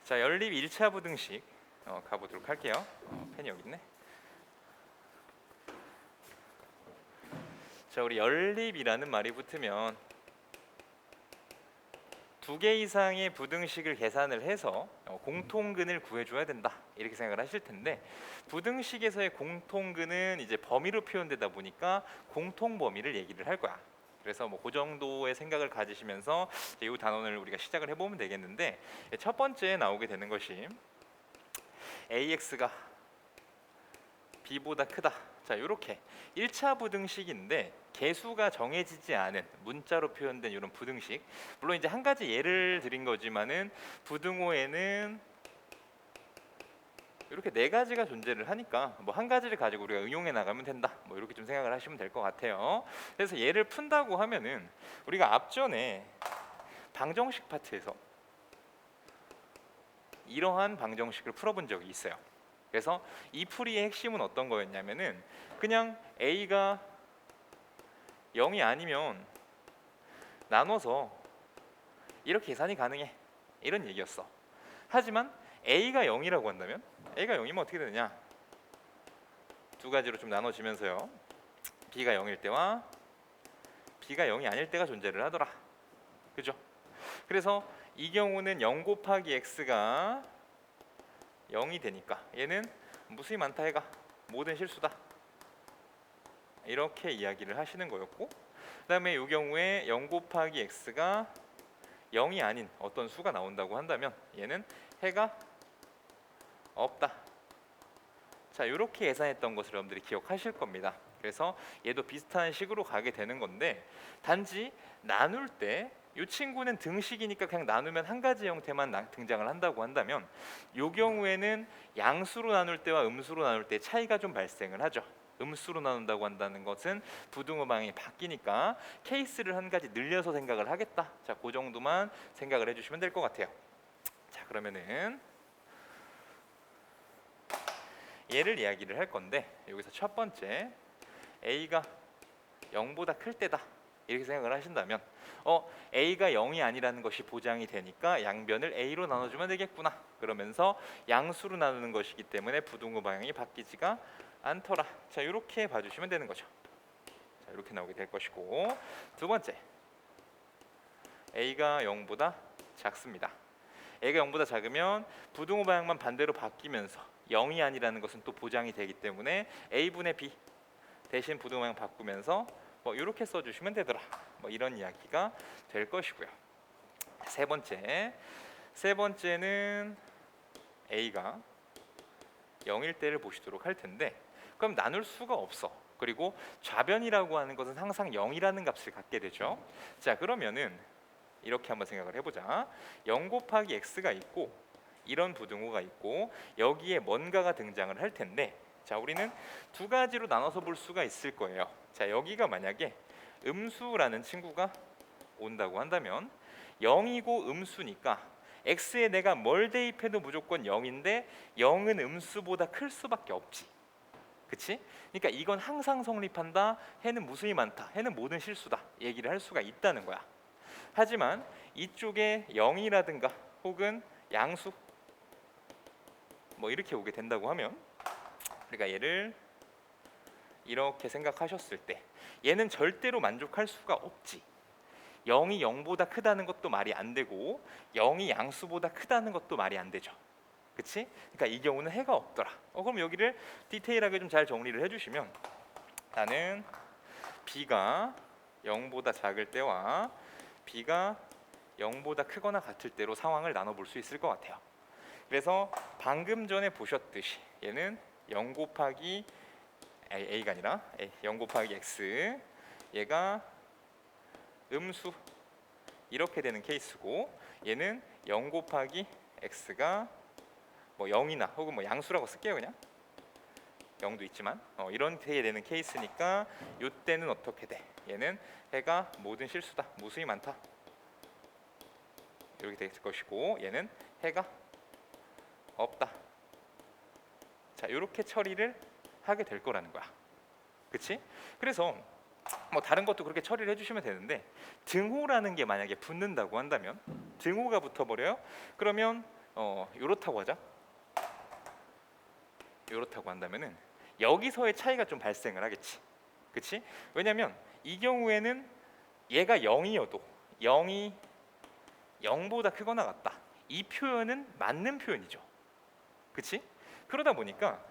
자, 연립 1차 부등식 가보도록 할게요. 펜이 여기 있네. 자, 우리 연립이라는 말이 붙으면 두 개 이상의 부등식을 계산을 해서 공통근을 구해줘야 된다, 이렇게 생각을 하실 텐데, 부등식에서의 공통근은 이제 범위로 표현되다 보니까 공통 범위를 얘기를 할 거야. 그래서 뭐 그 정도의 생각을 가지시면서 이 단원을 우리가 시작을 해보면 되겠는데, 첫 번째 나오게 되는 것이 AX가 B보다 크다. 자, 이렇게 1차 부등식인데 개수가 정해지지 않은 문자로 표현된 이런 부등식, 물론 이제 한 가지 예를 드린 거지만은 부등호에는 이렇게 네 가지가 존재를 하니까 뭐 한 가지를 가지고 우리가 응용해 나가면 된다, 뭐 이렇게 좀 생각을 하시면 될 것 같아요. 그래서 예를 푼다고 하면은 우리가 앞전에 방정식 파트에서 이러한 방정식을 풀어본 적이 있어요. 그래서 이 풀이의 핵심은 어떤 거였냐면은 그냥 A가 0이 아니면 나눠서 이렇게 계산이 가능해, 이런 얘기였어. 하지만 A가 0이라고 한다면, A가 0이면 어떻게 되느냐, 두 가지로 좀 나눠지면서요, B가 0일 때와 B가 0이 아닐 때가 존재를 하더라. 그죠? 그래서 이 경우는 0 곱하기 X가 0이 되니까 얘는 무수히 많다 해가 모든 실수다, 이렇게 이야기를 하시는 거였고, 그 다음에 이 경우에 0 곱하기 X가 0이 아닌 어떤 수가 나온다고 한다면 얘는 해가 없다. 자, 이렇게 계산했던 것을 여러분들이 기억하실 겁니다. 그래서 얘도 비슷한 식으로 가게 되는 건데, 단지 나눌 때 이 친구는 등식이니까 그냥 나누면 한 가지 형태만 등장을 한다고 한다면, 이 경우에는 양수로 나눌 때와 음수로 나눌 때 차이가 좀 발생을 하죠. 음수로 나눈다고 한다는 것은 부등호 방향이 바뀌니까 케이스를 한 가지 늘려서 생각을 하겠다. 자, 그 정도만 생각을 해주시면 될 것 같아요. 자, 그러면은 얘를 이야기를 할 건데, 여기서 첫 번째 A가 0보다 클 때다, 이렇게 생각을 하신다면 A가 0이 아니라는 것이 보장이 되니까 양변을 A로 나눠주면 되겠구나, 그러면서 양수로 나누는 것이기 때문에 부등호 방향이 바뀌지가 않더라. 자, 이렇게 봐주시면 되는 거죠. 자, 이렇게 나오게 될 것이고, 두 번째 A가 0보다 작습니다. A가 0보다 작으면 부등호 방향만 반대로 바뀌면서 0이 아니라는 것은 또 보장이 되기 때문에 A분의 B 대신 부등호 방향 바꾸면서 뭐 이렇게 써주시면 되더라, 뭐 이런 이야기가 될 것이고요. 세 번째는 A가 0일 때를 보시도록 할 텐데, 그럼 나눌 수가 없어. 그리고 좌변이라고 하는 것은 항상 0이라는 값을 갖게 되죠. 자, 그러면은 이렇게 한번 생각을 해보자. 0 곱하기 X가 있고 이런 부등호가 있고 여기에 뭔가가 등장을 할 텐데, 자, 우리는 두 가지로 나눠서 볼 수가 있을 거예요. 자, 여기가 만약에 음수라는 친구가 온다고 한다면 0이고 음수니까 X에 내가 뭘 대입해도 무조건 0인데 0은 음수보다 클 수밖에 없지. 그치? 그러니까 이건 항상 성립한다, 해는 무수히 많다, 해는 모든 실수다, 얘기를 할 수가 있다는 거야. 하지만 이쪽에 0이라든가 혹은 양수 뭐 이렇게 오게 된다고 하면, 그러니까 얘를 이렇게 생각하셨을 때 얘는 절대로 만족할 수가 없지. 0이 0보다 크다는 것도 말이 안 되고 0이 양수보다 크다는 것도 말이 안 되죠. 그치? 그러니까 이 경우는 해가 없더라. 그럼 여기를 디테일하게 좀 잘 정리를 해주시면, 나는 B가 0보다 작을 때와 B가 0보다 크거나 같을 때로 상황을 나눠볼 수 있을 것 같아요. 그래서 방금 전에 보셨듯이 얘는 0 곱하기 A가 아니라 0 곱하기 X, 얘가 음수 이렇게 되는 케이스고, 얘는 0 곱하기 X가 뭐 0이나 혹은 뭐 양수라고 쓸게요. 그냥 0도 있지만 이렇게 되는 케이스니까 이때는 어떻게 돼? 얘는 해가 모든 실수다, 무수히 많다, 이렇게 될 것이고, 얘는 해가 없다. 자, 이렇게 처리를 하게 될 거라는 거야. 그치? 그래서 뭐 다른 것도 그렇게 처리를 해주시면 되는데, 등호라는 게 만약에 붙는다고 한다면, 등호가 붙어버려요. 그러면 요렇다고 하자. 요렇다고 한다면은 여기서의 차이가 좀 발생을 하겠지. 그치? 왜냐면 이 경우에는 얘가 0이어도 0이 0보다 크거나 같다. 이 표현은 맞는 표현이죠. 그치? 그러다 보니까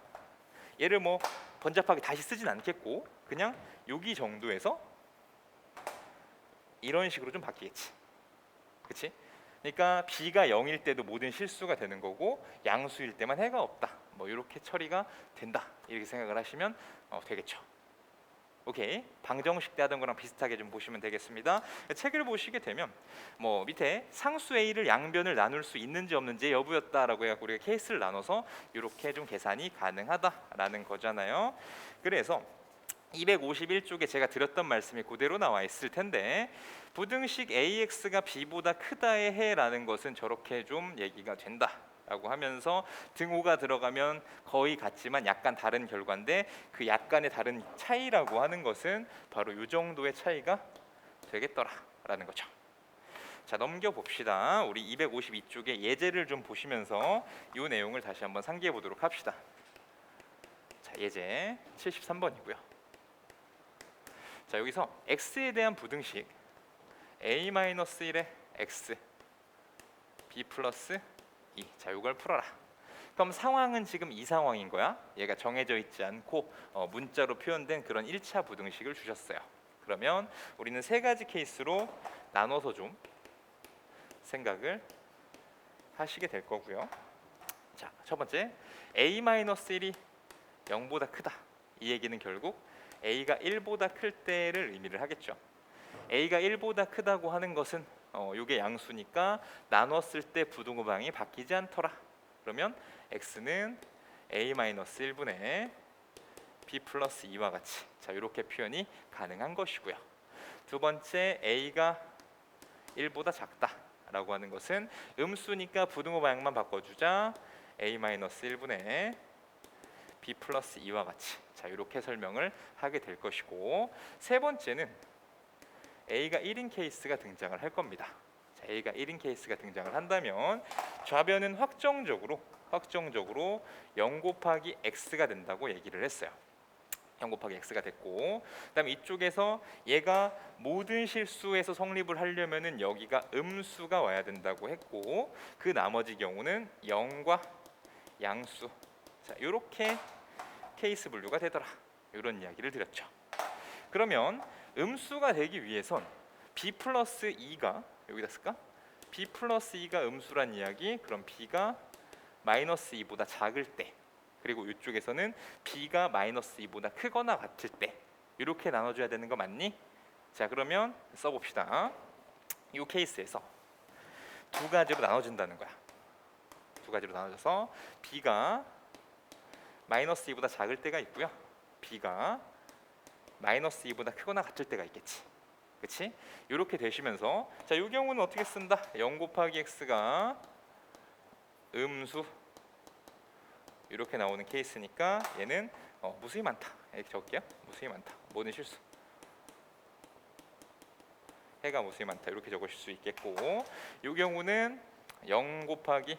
얘를 뭐 번잡하게 다시 쓰진 않겠고 그냥 여기 정도에서 이런 식으로 좀 바뀌겠지. 그치? 그러니까 b가 0일 때도 모든 실수가 되는 거고 양수일 때만 해가 없다. 뭐 이렇게 처리가 된다. 이렇게 생각을 하시면 되겠죠. 오케이. 방정식 때 하던 거랑 비슷하게 좀 보시면 되겠습니다. 책을 보시게 되면 뭐 밑에 상수 a를 양변을 나눌 수 있는지 없는지 여부였다라고 해갖고 우리가 케이스를 나눠서 이렇게 좀 계산이 가능하다라는 거잖아요. 그래서 251쪽에 제가 드렸던 말씀이 그대로 나와 있을 텐데 부등식 AX가 B보다 크다의 해라는 것은 저렇게 좀 얘기가 된다 라고 하면서 등호가 들어가면 거의 같지만 약간 다른 결과인데 그 약간의 다른 차이라고 하는 것은 바로 이 정도의 차이가 되겠더라 라는 거죠. 자, 넘겨봅시다. 우리 252쪽의 예제를 좀 보시면서 이 내용을 다시 한번 상기해 보도록 합시다. 자, 예제 73번이고요. 자, 여기서 x에 대한 부등식 a-1의 x b 플러스 2. 자, 이걸 풀어라. 그럼 상황은 지금 이 상황인 거야. 얘가 정해져 있지 않고 문자로 표현된 그런 1차 부등식을 주셨어요. 그러면 우리는 세 가지 케이스로 나눠서 좀 생각을 하시게 될 거고요. 자, 첫 번째 a-1이 0보다 크다. 이 얘기는 결국 a가 1보다 클 때를 의미를 하겠죠. a가 1보다 크다고 하는 것은 요게 양수니까 나눴을 때 부등호 방이 바뀌지 않더라. 그러면 x는 a-1분의 b 플러스 2와 같이 자 이렇게 표현이 가능한 것이고요. 두 번째 a가 1보다 작다라고 하는 것은 음수니까 부등호 방향만 바꿔주자 a-1분의 b 플러스 2와 같이 자 이렇게 설명을 하게 될 것이고 세 번째는 a가 1인 케이스가 등장을 할 겁니다. 자, a가 1인 케이스가 등장을 한다면 좌변은 확정적으로 0 곱하기 x가 된다고 얘기를 했어요. 0 곱하기 x가 됐고 그다음에 이쪽에서 얘가 모든 실수에서 성립을 하려면은 여기가 음수가 와야 된다고 했고 그 나머지 경우는 0과 양수 자 이렇게 케이스 분류가 되더라. 이런 이야기를 드렸죠. 그러면 음수가 되기 위해선 b 플러스 2가 여기다 쓸까? b 플러스 2가 음수란 이야기. 그럼 b가 마이너스 2보다 작을 때 그리고 이쪽에서는 b가 마이너스 2보다 크거나 같을 때 이렇게 나눠줘야 되는 거 맞니? 자, 그러면 써봅시다. 이 케이스에서 두 가지로 나눠진다는 거야. 두 가지로 나눠져서 b가 마이너스 2보다 작을 때가 있고요. b가 마이너스 2보다 크거나 같을 때가 있겠지. 그치? 이렇게 되시면서 자, 이 경우는 어떻게 쓴다? 0 곱하기 x가 음수 이렇게 나오는 케이스니까 얘는 무수히 많다. 이렇게 적을게요. 무수히 많다. 모든 실수. 해가 무수히 많다. 이렇게 적으실 수 있겠고 이 경우는 0 곱하기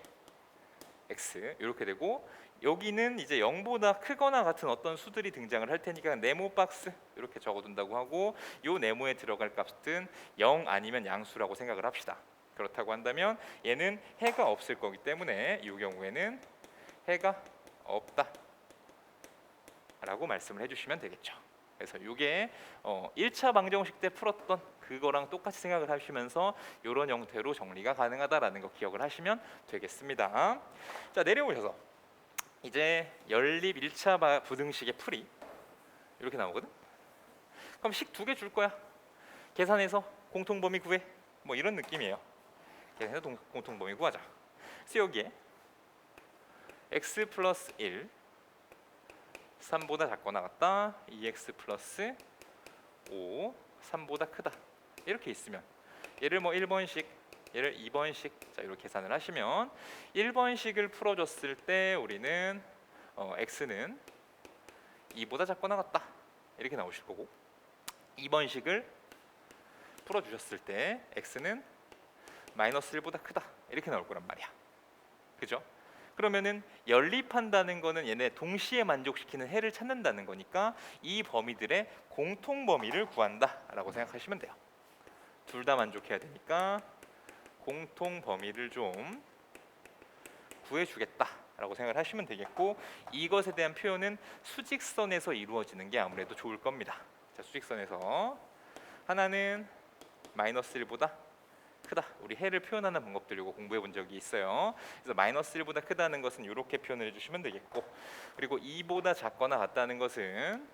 x 이렇게 되고 여기는 이제 0보다 크거나 같은 어떤 수들이 등장을 할 테니까 네모 박스 이렇게 적어둔다고 하고 이 네모에 들어갈 값은 0 아니면 양수라고 생각을 합시다. 그렇다고 한다면 얘는 해가 없을 거기 때문에 이 경우에는 해가 없다 라고 말씀을 해주시면 되겠죠. 그래서 이게 1차 방정식 때 풀었던 그거랑 똑같이 생각을 하시면서 이런 형태로 정리가 가능하다라는 거 기억을 하시면 되겠습니다. 자, 내려오셔서 이제 연립 1차 부등식의 풀이 이렇게 나오거든. 그럼 식 두 개 줄 거야. 계산해서 공통범위 구해. 뭐 이런 느낌이에요. 계산해서 공통범위 구하자. 그래서 여기에 x 플러스 1 3보다 작거나 같다 2x 플러스 5 3보다 크다 이렇게 있으면 얘를 뭐 1번식 얘를 2번식 자 이렇게 계산을 하시면 1번식을 풀어줬을 때 우리는 x는 2보다 작거나 같다 이렇게 나오실 거고 2번식을 풀어주셨을 때 x는 마이너스 1보다 크다 이렇게 나올 거란 말이야. 그죠? 그러면은 연립한다는 거는 얘네 동시에 만족시키는 해를 찾는다는 거니까 이 범위들의 공통 범위를 구한다라고 생각하시면 돼요. 둘 다 만족해야 되니까 공통 범위를 좀 구해주겠다라고 생각을 하시면 되겠고, 이것에 대한 표현은 수직선에서 이루어지는 게 아무래도 좋을 겁니다. 자, 수직선에서 하나는 마이너스 1보다 크다. 우리 해를 표현하는 방법들 이거 공부해 본 적이 있어요. 그래서 마이너스 1보다 크다는 것은 이렇게 표현을 해주시면 되겠고, 그리고 2보다 작거나 같다는 것은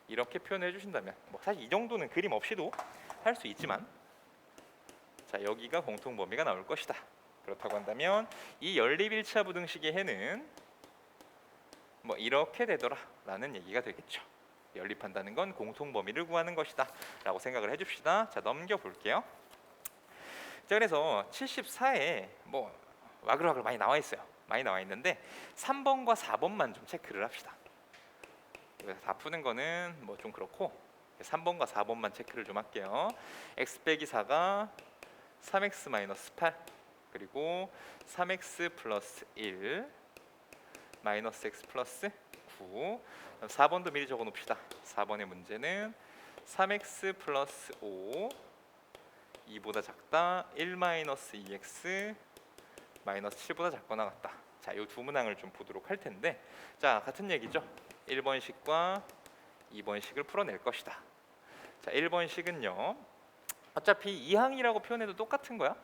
이렇게 표현해 주신다면, 뭐 사실 이 정도는 그림 없이도 할 수 있지만, 자, 여기가 공통 범위가 나올 것이다. 그렇다고 한다면 이 연립 1차 부등식의 해는 뭐 이렇게 되더라라는 얘기가 되겠죠. 연립한다는 건 공통 범위를 구하는 것이다라고 생각을 해줍시다. 자, 넘겨 볼게요. 자, 그래서 74에 뭐 와글와글 많이 나와 있어요. 많이 나와 있는데 3번과 4번만 좀 체크를 합시다. 다 푸는 거는 뭐 좀 그렇고 3번과 4번만 체크를 좀 할게요. x 빼기 4가 3x 마이너스 8, 그리고 3x 플러스 1 마이너스 x 플러스 9. 4번도 미리 적어 놓읍시다. 4번의 문제는 3x 플러스 5 2보다 작다 1 마이너스 2x 마이너스 7보다 작거나 같다. 자, 이 두 문항을 좀 보도록 할 텐데, 자, 같은 얘기죠. 1번식과 2번식을 풀어낼 것이다. 자, 1번식은요 어차피 2항이라고 표현해도 똑같은 거야.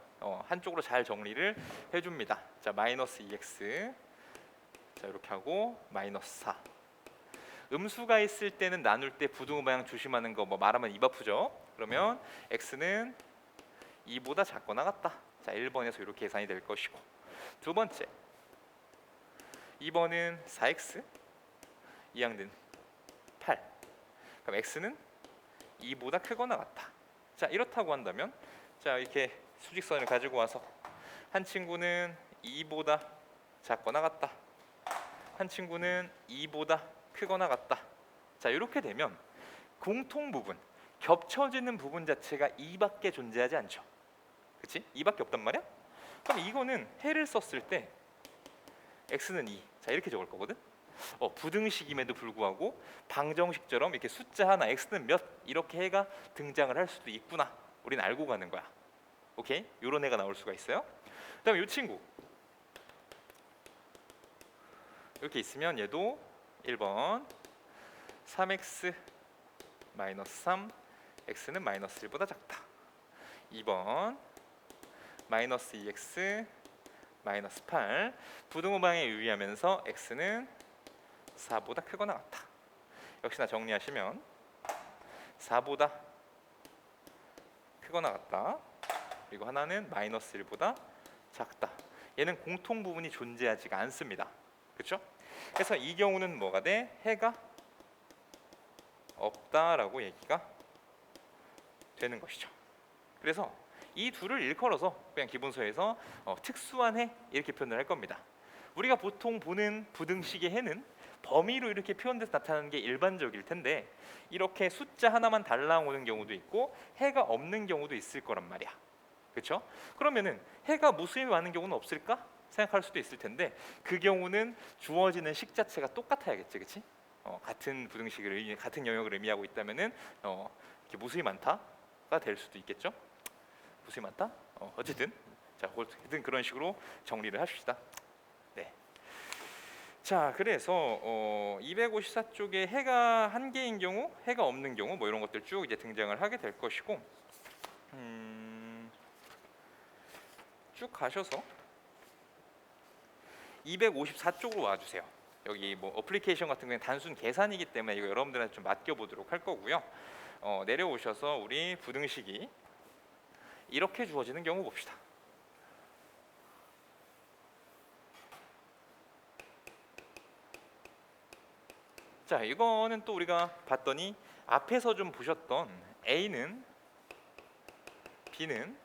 한쪽으로 잘 정리를 해줍니다. 자, 마이너스 2x, 자 이렇게 하고 마이너스 4. 음수가 있을 때는 나눌 때 부등호 방향 조심하는 거 뭐 말하면 입 아프죠. 그러면 x는 2보다 작거나 같다. 자, 1번에서 이렇게 계산이 될 것이고, 두 번째 2번은 4x, 2항은 8. 그럼 x는 2보다 크거나 같다. 자, 이렇다고 한다면, 자, 이렇게 수직선을 가지고 와서 한 친구는 2보다 작거나 같다, 한 친구는 2보다 크거나 같다. 자, 이렇게 되면 공통 부분, 겹쳐지는 부분 자체가 2밖에 존재하지 않죠. 그치? 2밖에 없단 말이야? 그럼 이거는 해를 썼을 때 x는 2, 자 이렇게 적을 거거든. 부등식임에도 불구하고 방정식처럼 이렇게 숫자 하나 x는 몇 이렇게 해가 등장을 할 수도 있구나. 우린 알고 가는 거야. 오케이? 요런 애가 나올 수가 있어요. 그다음에 이 친구 이렇게 있으면 얘도 1번 3x 마이너스 3 x는 마이너스 1보다 작다. 2번 마이너스 2x 마이너스 8 부등호 방향에 유의하면서 x는 4보다 크거나 같다. 역시나 정리하시면 4보다 크거나 같다. 그리고 하나는 마이너스 1보다 작다. 얘는 공통 부분이 존재하지가 않습니다. 그렇죠? 그래서 이 경우는 뭐가 돼? 해가 없다라고 얘기가 되는 것이죠. 그래서 이 둘을 일컬어서 그냥 기본서에서 특수한 해 이렇게 표현을 할 겁니다. 우리가 보통 보는 부등식의 해는 범위로 이렇게 표현돼서 나타나는 게 일반적일 텐데, 이렇게 숫자 하나만 달라오는 경우도 있고 해가 없는 경우도 있을 거란 말이야. 그렇죠? 그러면은 해가 무수히 많은 경우는 없을까 생각할 수도 있을 텐데, 그 경우는 주어지는 식 자체가 똑같아야겠지, 그렇지? 같은 부등식을 같은 영역을 의미하고 있다면은 이렇게 무수히 많다가 될 수도 있겠죠. 무수히 많다. 어쨌든 자, 어쨌든 그런 식으로 정리를 합시다. 네. 자, 그래서 254쪽에 해가 한 개인 경우, 해가 없는 경우 뭐 이런 것들 쭉 이제 등장을 하게 될 것이고, 쭉 가셔서 254쪽으로 와주세요. 여기 뭐 어플리케이션 같은 경우는 단순 계산이기 때문에 이거 여러분들한테 좀 맡겨보도록 할 거고요. 내려오셔서 우리 부등식이 이렇게 주어지는 경우 봅시다. 자, 이거는 또 우리가 봤더니 앞에서 좀 보셨던 A는 B는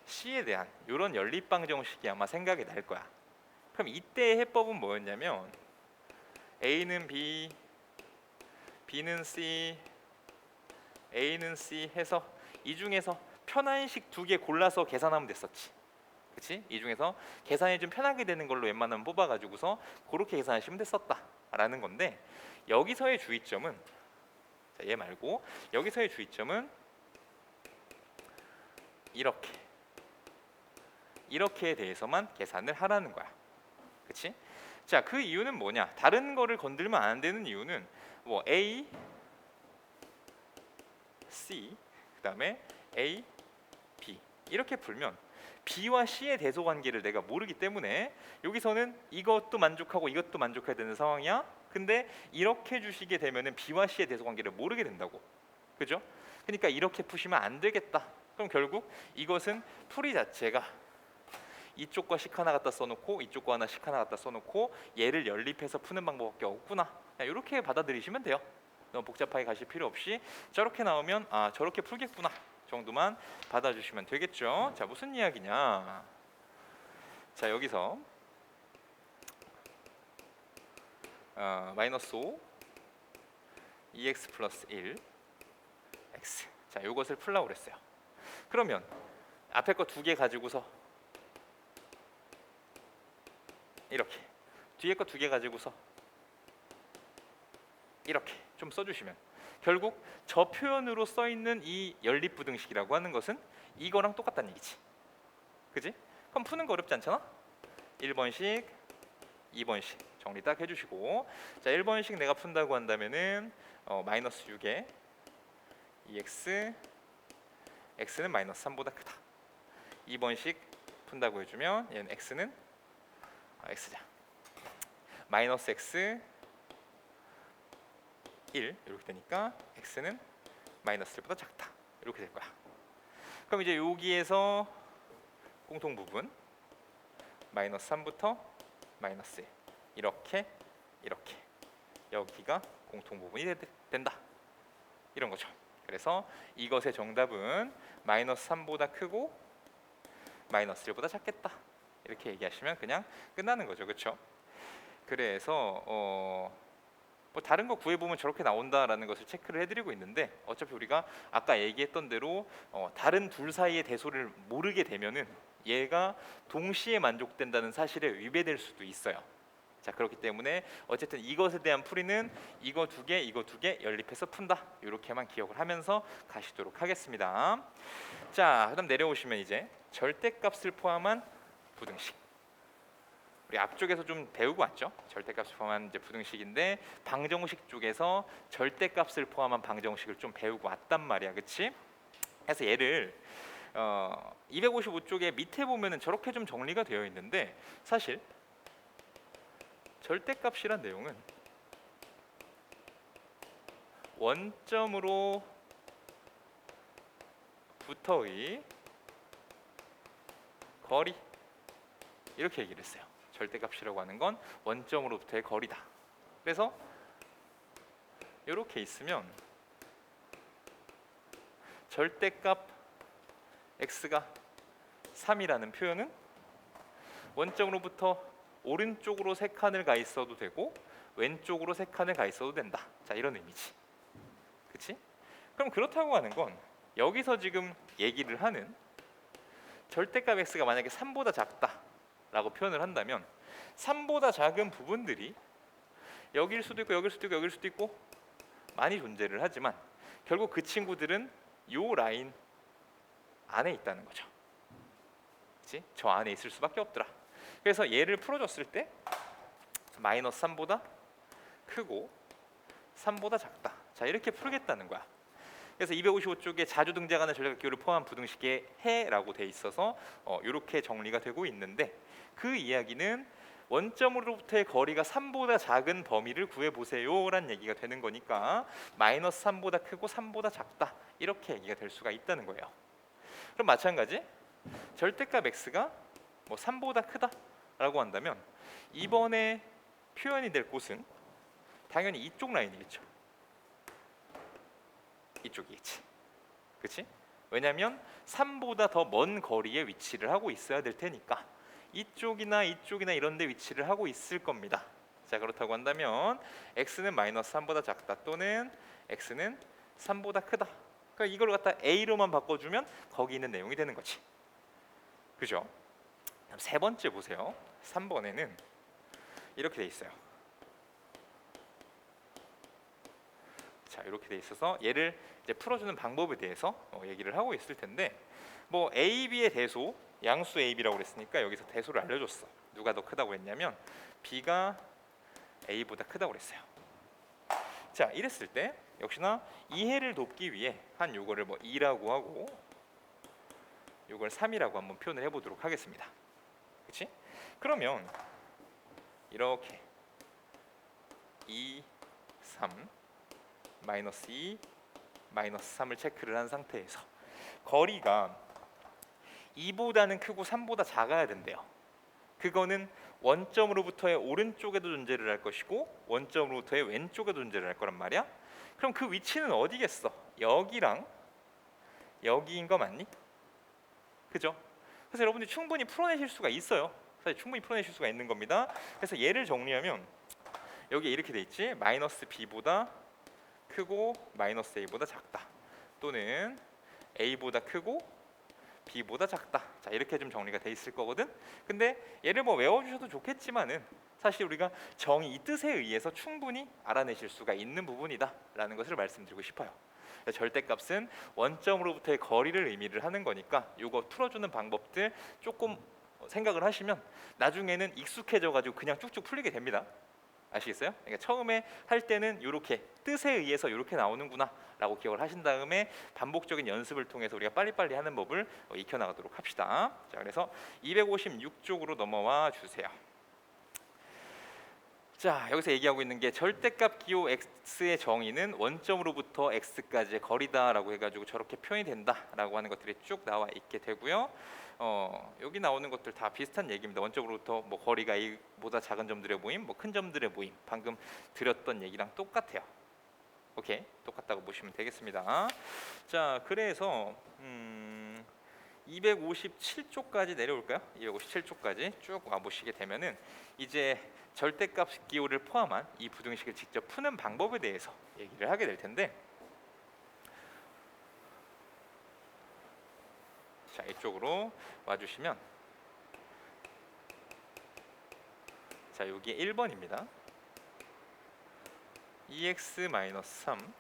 C에 대한 이런 연립방정식이 아마 생각이 날 거야. 그럼 이때의 해법은 뭐였냐면 A는 B, B는 C, A는 C 해서 이 중에서 편한 식 두 개 골라서 계산하면 됐었지. 그치? 이 중에서 계산이 좀 편하게 되는 걸로 웬만하면 뽑아가지고서 그렇게 계산하시면 됐었다라는 건데, 여기서의 주의점은, 자, 얘 말고 여기서의 주의점은 이렇게에 대해서만 계산을 하라는 거야. 그치? 자, 그 이유는 뭐냐? 다른 거를 건들면 안 되는 이유는 뭐 A, C, 그 다음에 A, B 이렇게 풀면 B와 C의 대소 관계를 내가 모르기 때문에 여기서는 이것도 만족하고 이것도 만족해야 되는 상황이야. 근데 이렇게 주시게 되면은 B와 C의 대소 관계를 모르게 된다고. 그죠? 그러니까 이렇게 푸시면 안 되겠다. 그럼 결국 이것은 풀이 자체가 이쪽과 식 하나 갖다 써놓고 이쪽과 하나 식 하나 갖다 써놓고 얘를 연립해서 푸는 방법밖에 없구나. 이렇게 받아들이시면 돼요. 너무 복잡하게 가실 필요 없이 저렇게 나오면 아 저렇게 풀겠구나 정도만 받아주시면 되겠죠. 자, 무슨 이야기냐? 자, 여기서 마이너스 5 2x 플러스 1 x, 자, 이것을 풀라고 그랬어요. 그러면 앞에 거 두 개 가지고서 이렇게, 뒤에 거 두 개 가지고서 이렇게 좀 써주시면 결국 저 표현으로 써있는 이 연립부등식이라고 하는 것은 이거랑 똑같다는 얘기지. 그지? 그럼 푸는 거 어렵지 않잖아? 1번식, 2번식 정리 딱 해주시고, 자, 1번식 내가 푼다고 한다면은 마이너스 6에 2x, x는 마이너스 3보다 크다. 2번식 푼다고 해주면 얘는 x는 x자 마이너스 x 1 이렇게 되니까 x는 마이너스 1보다 작다 이렇게 될 거야. 그럼 이제 여기에서 공통 부분 마이너스 3부터 마이너스 1 이렇게 여기가 공통 부분이 된다 이런 거죠. 그래서 이것의 정답은 마이너스 3보다 크고 마이너스 1보다 작겠다 이렇게 얘기하시면 그냥 끝나는 거죠. 그렇죠? 그래서 뭐 다른 거 구해보면 저렇게 나온다라는 것을 체크를 해드리고 있는데, 어차피 우리가 아까 얘기했던 대로 다른 둘 사이의 대소를 모르게 되면은 얘가 동시에 만족된다는 사실에 위배될 수도 있어요. 자, 그렇기 때문에 어쨌든 이것에 대한 풀이는 이거 두 개, 이거 두 개 연립해서 푼다. 이렇게만 기억을 하면서 가시도록 하겠습니다. 자, 그다음 내려오시면 이제 절대값을 포함한 부등식. 우리 앞쪽에서 좀 배우고 왔죠. 절대값을 포함한 이제 부등식인데 방정식 쪽에서 절대값을 포함한 방정식을 좀 배우고 왔단 말이야, 그렇지? 그래서 얘를 255쪽에 밑에 보면은 저렇게 좀 정리가 되어 있는데, 사실 절대값이란 내용은 원점으로 부터의 거리 이렇게 얘기를 했어요. 절대값이라고 하는 건 원점으로부터의 거리다. 그래서 이렇게 있으면 절대값 x가 3이라는 표현은 원점으로부터 오른쪽으로 3칸을 가 있어도 되고 왼쪽으로 3칸을 가 있어도 된다. 자, 이런 의미지. 그치? 그럼 그렇다고 하는 건 여기서 지금 얘기를 하는 절대값 x가 만약에 3보다 작다 라고 표현을 한다면 3보다 작은 부분들이 여기일 수도 있고 여기일 수도 있고 여기일 수도 있고 많이 존재를 하지만 결국 그 친구들은 요 라인 안에 있다는 거죠. 그치? 저 안에 있을 수밖에 없더라. 그래서 얘를 풀어줬을 때 마이너스 3보다 크고 3보다 작다. 자, 이렇게 풀겠다는 거야. 그래서 255쪽에 자주 등장하는 절대값 기호를 포함한 부등식의 해라고 돼 있어서 이렇게 정리가 되고 있는데, 그 이야기는 원점으로부터의 거리가 3보다 작은 범위를 구해보세요라는 얘기가 되는 거니까 마이너스 3보다 크고 3보다 작다 이렇게 얘기가 될 수가 있다는 거예요. 그럼 마찬가지 절대값 x가 뭐 3보다 크다라고 한다면 이번에 표현이 될 곳은 당연히 이쪽 라인이겠죠. 이쪽이겠지. 그렇지? 왜냐하면 3보다 더 먼 거리에 위치를 하고 있어야 될 테니까 이쪽이나 이런 데 위치를 하고 있을 겁니다. 자, 그렇다고 한다면 x는 마이너스 3보다 작다 또는 x는 3보다 크다. 그러니까 이걸 갖다 a로만 바꿔주면 거기 있는 내용이 되는 거지. 그죠? 세 번째 보세요. 3번에는 이렇게 돼 있어요. 자, 이렇게 돼 있어서 얘를 이제 풀어주는 방법에 대해서 얘기를 하고 있을 텐데, 뭐 a, b의 대소, 양수 a, b라고 그랬으니까 여기서 대소를 알려줬어. 누가 더 크다고 했냐면 b가 a보다 크다고 그랬어요. 자, 이랬을 때 역시나 이해를 돕기 위해 한 요거를 뭐 2라고 하고 요걸 3이라고 한번 표현을 해보도록 하겠습니다. 그렇지? 그러면 이렇게 2, 3, 마이너스 2, 마이너스 3을 체크를 한 상태에서 거리가 2보다는 크고 3보다 작아야 된대요. 그거는 원점으로부터의 오른쪽에도 존재를 할 것이고 원점으로부터의 왼쪽에도 존재를 할 거란 말이야. 그럼 그 위치는 어디겠어? 여기랑 여기인 거 맞니? 그죠? 그래서 여러분들이 충분히 풀어내실 수가 있어요. 사실 충분히 풀어내실 수가 있는 겁니다. 그래서 얘를 정리하면 여기 이렇게 돼 있지. 마이너스 b보다 크고 마이너스 a보다 작다, 또는 a보다 크고 b보다 작다. 자, 이렇게 좀 정리가 돼 있을 거거든. 근데 얘를 뭐 외워주셔도 좋겠지만은 사실 우리가 정의 이 뜻에 의해서 충분히 알아내실 수가 있는 부분이다라는 것을 말씀드리고 싶어요. 절대값은 원점으로부터의 거리를 의미를 하는 거니까 이거 풀어주는 방법들 조금 생각을 하시면 나중에는 익숙해져 가지고 그냥 쭉쭉 풀리게 됩니다. 아시겠어요? 그러니까 처음에 할 때는 이렇게 뜻에 의해서 이렇게 나오는구나 라고 기억을 하신 다음에 반복적인 연습을 통해서 우리가 빨리빨리 하는 법을 익혀나가도록 합시다. 자, 그래서 256쪽으로 넘어와 주세요. 자, 여기서 얘기하고 있는 게 절대값 기호 x의 정의는 원점으로부터 x까지의 거리다라고 해가지고 저렇게 표현이 된다라고 하는 것들이 쭉 나와 있게 되고요. 여기 나오는 것들 다 비슷한 얘기입니다. 원점으로부터 뭐 거리가 a보다 작은 점들의 모임, 뭐 큰 점들의 모임, 방금 드렸던 얘기랑 똑같아요. 오케이, 똑같다고 보시면 되겠습니다. 자, 그래서 257쪽까지 내려올까요? 257쪽까지 쭉 와보시게 되면은 이제 절대값 기호를 포함한 이 부등식을 직접 푸는 방법에 대해서 얘기를 하게 될 텐데, 자, 이쪽으로 와주시면, 자, 여기 1번입니다. 2x-3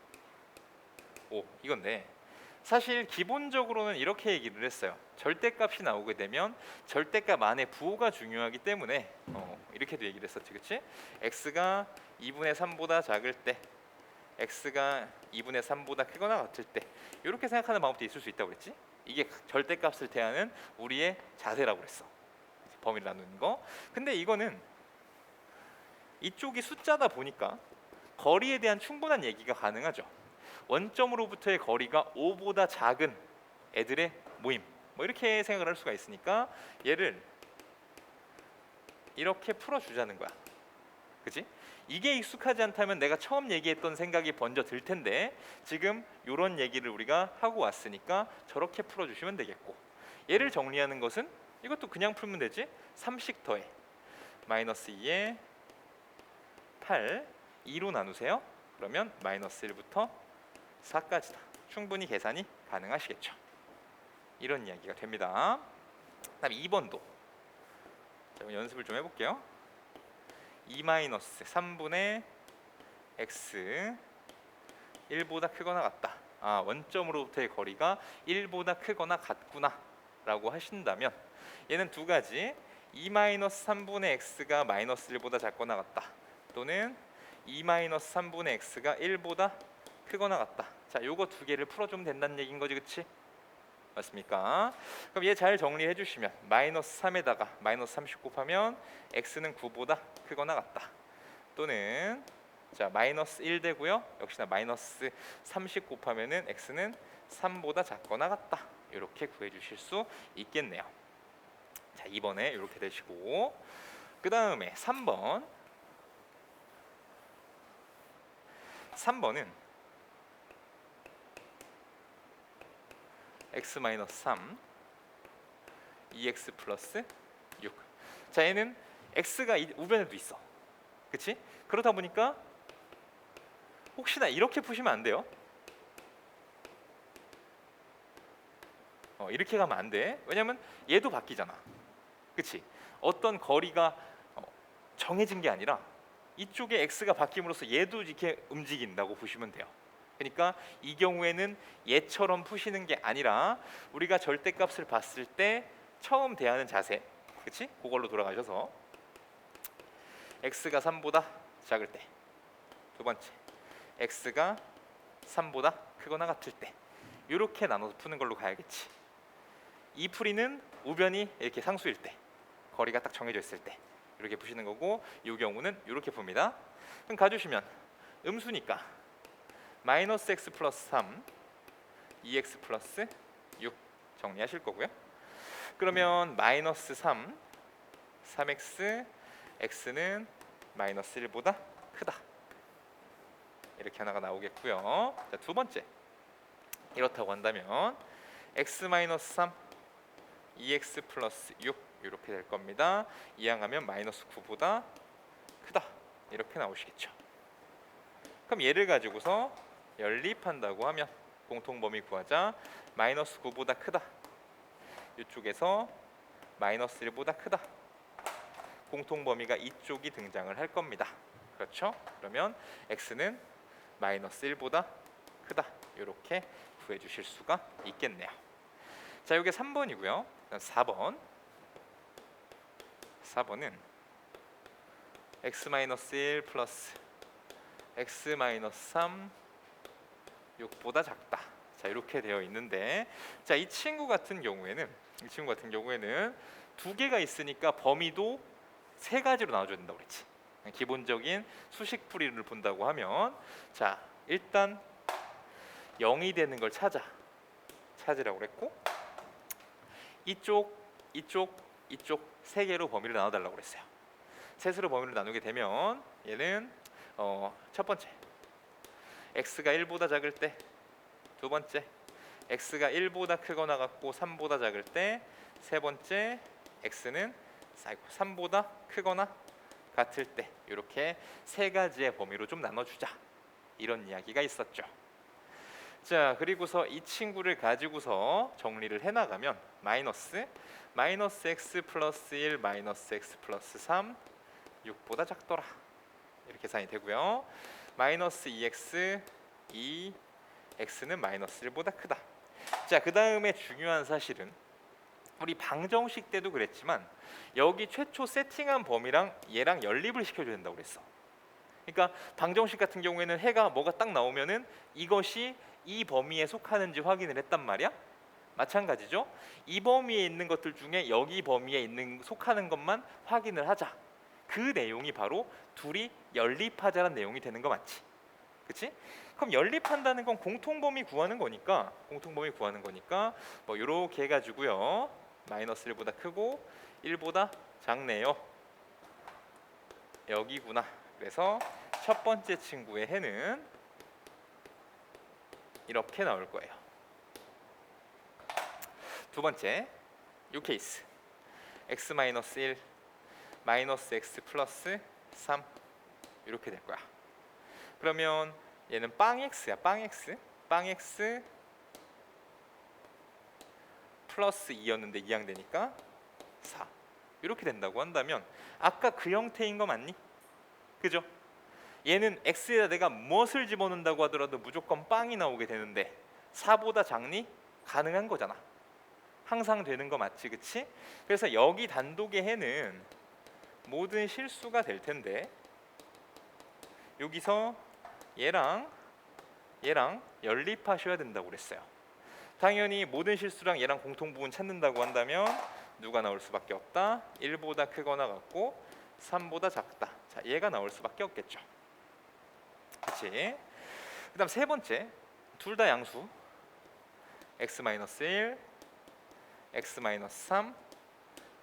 5 이건데, 사실 기본적으로는 이렇게 얘기를 했어요. 절대값이 나오게 되면 절대값 안에 부호가 중요하기 때문에 이렇게도 얘기를 했었지, 그렇지? x가 2분의 3보다 작을 때, x가 2분의 3보다 크거나 같을 때, 이렇게 생각하는 방법도 있을 수 있다고 그랬지? 이게 절대값을 대하는 우리의 자세라고 그랬어. 범위를 나누는 거. 근데 이거는 이쪽이 숫자다 보니까 거리에 대한 충분한 얘기가 가능하죠. 원점으로부터의 거리가 5보다 작은 애들의 모임, 뭐 이렇게 생각을 할 수가 있으니까 얘를 이렇게 풀어주자는 거야. 그치? 이게 익숙하지 않다면 내가 처음 얘기했던 생각이 번져 들 텐데, 지금 이런 얘기를 우리가 하고 왔으니까 저렇게 풀어주시면 되겠고, 얘를 정리하는 것은 이것도 그냥 풀면 되지. 3씩 더해 마이너스 2에 8 2로 나누세요. 그러면 마이너스 1부터 4까지다. 충분히 계산이 가능하시겠죠. 이런 이야기가 됩니다. 그다음 2번도 연습을 좀 해볼게요. 2-3분의 x 1보다 크거나 같다. 원점으로부터의 거리가 1보다 크거나 같구나 라고 하신다면, 얘는 두 가지, 2-3분의 x가 마이너스 1보다 작거나 같다, 또는 2-3분의 x가 1보다 크거나 같다. 자, 요거 두 개를 풀어주면 된다는 얘기인 거지, 그치? 맞습니까? 그럼 얘 잘 정리해 주시면 마이너스 3에다가 마이너스 30 곱하면 x는 9보다 크거나 같다, 또는 자 마이너스 1 되고요. 역시나 마이너스 30 곱하면은 x는 3보다 작거나 같다. 이렇게 구해 주실 수 있겠네요. 자, 2번에 이렇게 되시고, 그 다음에 3번은 x-3 2x 플러스 6. 자, 얘는 x가 우변에도 있어, 그치? 그러다 보니까 혹시나 이렇게 푸시면 안 돼요. 이렇게 가면 안 돼. 왜냐면 얘도 바뀌잖아. 그치? 어떤 거리가 정해진 게 아니라 이쪽에 x가 바뀜으로써 얘도 이렇게 움직인다고 보시면 돼요. 그러니까 이 경우에는 얘처럼 푸시는 게 아니라 우리가 절대값을 봤을 때 처음 대하는 자세, 그치? 그걸로 돌아가셔서 x가 3보다 작을 때, 두 번째 x가 3보다 크거나 같을 때, 이렇게 나눠서 푸는 걸로 가야겠지. 이 풀이는 우변이 이렇게 상수일 때, 거리가 딱 정해져 있을 때 이렇게 푸시는 거고, 이 경우는 이렇게 풉니다. 그럼 가주시면 음수니까 마이너스 x 플러스 3, 2x 플러스 6 정리하실 거고요. 그러면 마이너스 3, 3x, x는 마이너스 1보다 크다. 이렇게 하나가 나오겠고요. 자, 두 번째, 이렇다고 한다면 x 마이너스 3, 2x 플러스 6 이렇게 될 겁니다. 이항하면 마이너스 9보다 크다. 이렇게 나오시겠죠. 그럼 얘를 가지고서 연립한다고 하면 공통범위 구하자. 마이너스 9보다 크다. 이쪽에서 마이너스 1보다 크다. 공통범위가 이쪽이 등장을 할 겁니다. 그렇죠? 그러면 x는 마이너스 1보다 크다. 이렇게 구해 주실 수가 있겠네요. 자, 이게 3번이고요. 4번은 x-1 플러스 x-3 6보다 작다. 자, 이렇게 되어 있는데, 자, 이 친구 같은 경우에는 두 개가 있으니까 범위도 세 가지로 나눠줘야 된다고 그랬지. 기본적인 수식풀이를 본다고 하면, 자, 일단 0이 되는 걸 찾으라고 그랬고, 이쪽 세 개로 범위를 나눠달라고 그랬어요. 셋으로 범위를 나누게 되면 얘는 첫 번째 x가 1보다 작을 때, 두 번째 x가 1보다 크거나 같고 3보다 작을 때, 세 번째 x는 3보다 크거나 같을 때, 이렇게 세 가지의 범위로 좀 나눠주자, 이런 이야기가 있었죠. 자, 그리고서 이 친구를 가지고서 정리를 해나가면 마이너스 x 플러스 1 마이너스 x 플러스 3 6보다 작더라, 이렇게 계산이 되고요. 마이너스 2x 2 x는 마이너스 1보다 크다. 자, 그 다음에 중요한 사실은 우리 방정식 때도 그랬지만 여기 최초 세팅한 범위랑 얘랑 연립을 시켜줘야 된다고 그랬어. 그러니까 방정식 같은 경우에는 해가 뭐가 딱 나오면은 이것이 이 범위에 속하는지 확인을 했단 말이야. 마찬가지죠. 이 범위에 있는 것들 중에 여기 범위에 있는 속하는 것만 확인을 하자. 그 내용이 바로 둘이 연립하자라는 내용이 되는 거 맞지? 그치? 그럼 연립한다는 건 공통범위 구하는 거니까 뭐 이렇게 해가지고요. 마이너스 1보다 크고 1보다 작네요. 여기구나. 그래서 첫 번째 친구의 해는 이렇게 나올 거예요. 두 번째, 이 케이스 x-1 마이너스 x 플러스 3 이렇게 될 거야. 그러면 얘는 빵 x야. 빵 x 플러스 2였는데 2항 되니까 4 이렇게 된다고 한다면 아까 그 형태인 거 맞니? 그죠? 얘는 x에다 내가 무엇을 집어넣는다고 하더라도 무조건 빵이 나오게 되는데 4보다 작니? 가능한 거잖아. 항상 되는 거 맞지, 그치? 그래서 여기 단독의 해는 모든 실수가 될 텐데 여기서 얘랑 연립하셔야 된다고 그랬어요. 당연히 모든 실수랑 얘랑 공통부분 찾는다고 한다면 누가 나올 수밖에 없다. 1보다 크거나 같고 3보다 작다. 자, 얘가 나올 수밖에 없겠죠. 그치? 그 다음 세 번째, 둘 다 양수 x-1 x-3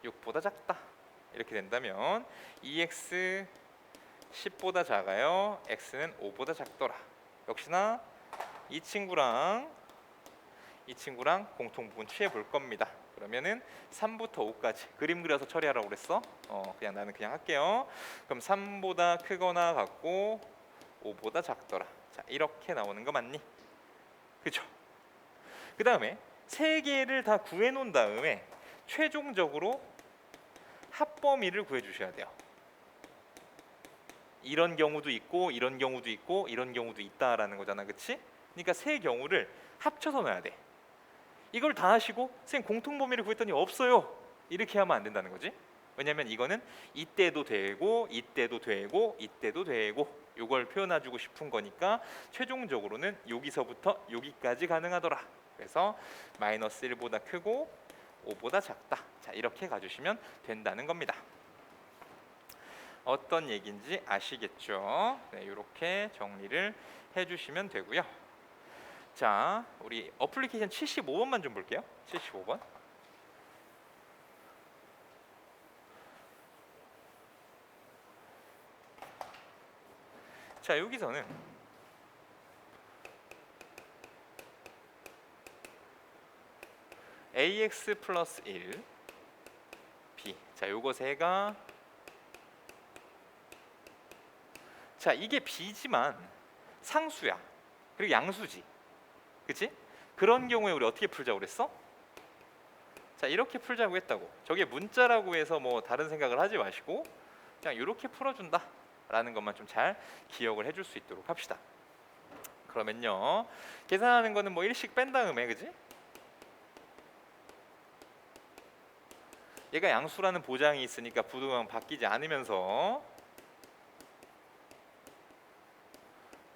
6보다 작다. 이렇게 된다면 2x 10보다 작아요. x는 5보다 작더라. 역시나 이 친구랑 공통부분 취해 볼 겁니다. 그러면은 3부터 5까지 그림 그려서 처리하라고 그랬어. 그냥 나는 그냥 할게요. 그럼 3보다 크거나 같고 5보다 작더라. 자, 이렇게 나오는 거 맞니? 그죠? 그 다음에 세 개를 다 구해 놓은 다음에 최종적으로 합범위를 구해 주셔야 돼요. 이런 경우도 있고 이런 경우도 있고 이런 경우도 있다라는 거잖아, 그치? 그러니까 세 경우를 합쳐서 넣어야 돼. 이걸 다 하시고 선생님 공통범위를 구했더니 없어요, 이렇게 하면 안 된다는 거지. 왜냐면 이거는 이때도 되고 이때도 되고 이때도 되고 요걸 표현해주고 싶은 거니까 최종적으로는 여기서부터 여기까지 가능하더라. 그래서 마이너스 1보다 크고 5보다 작다. 자, 이렇게 가주시면 된다는 겁니다. 어떤 얘기인지 아시겠죠? 네, 이렇게 정리를 해주시면 되고요. 자, 우리 어플리케이션 75번만 좀 볼게요. 75번. 자, 여기서는 ax 플러스 1 b. 자, 요거 세가, 자, 이게 b지만 상수야. 그리고 양수지. 그치? 그런 경우에 우리 어떻게 풀자고 그랬어? 자, 이렇게 풀자고 했다고. 저게 문자라고 해서 뭐 다른 생각을 하지 마시고 그냥 이렇게 풀어준다 라는 것만 좀 잘 기억을 해줄 수 있도록 합시다. 그러면요, 계산하는 거는 뭐 일씩 뺀 다음에, 그지? 얘가 양수라는 보장이 있으니까 부등호랑 바뀌지 않으면서